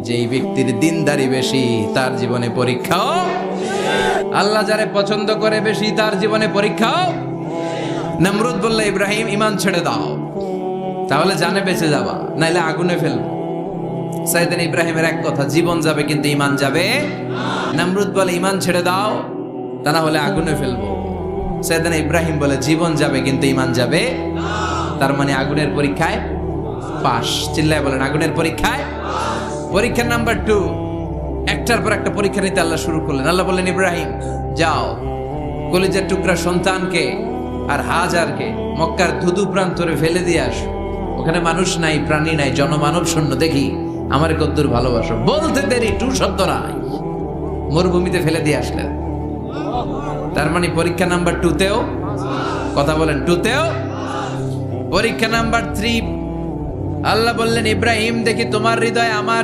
যেই ব্যক্তির দিনদারি বেশি তার জীবনে পরীক্ষাও, আল্লাহ যারে পছন্দ করে বেশি তার জীবনে পরীক্ষাও। নমরুদ বললে, ইব্রাহিম ঈমান ছেড়ে দাও, তাহলে জানে বেঁচে যাবা, নাইলে আগুনে ফেলবো। সাইয়েদনা ইব্রাহিমের এক কথা, জীবন যাবে কিন্তু ঈমান যাবে। নমরুদ বলে, ঈমান ছেড়ে দাও, তা না হলে আগুনে ফেলবো। সাইয়েদনা ইব্রাহিম বলে, জীবন যাবে কিন্তু ঈমান যাবে। তার মানে আগুনের পরীক্ষায় পাস। চিল্লায় বলেন, আগুনের পরীক্ষায়। পরীক্ষা নাম্বার 2, একটার পর একটা পরীক্ষা নিতে আল্লাহ শুরু করলেন। আল্লাহ বললেন, ইব্রাহিম যাও, কলিজার টুকরা সন্তানকে আর হাজারকে মক্কার ধুধু প্রান্তরে ফেলে দিয়ে আসো। ওখানে মানুষ নাই, প্রাণী নাই, জনমানব শূন্য, দেখি আমার কদ্দুর ভালোবাসো। বলতে দেরি, টু শব্দ নাই, মরুভূমিতে ফেলে দিয়ে আসলেন। তার মানে পরীক্ষা নাম্বার 2তেও, কথা বলেন, 2তেও। পরীক্ষা নাম্বার 3, আল্লাহ বললেন, ইব্রাহিম দেখি তোমার হৃদয়ে আমার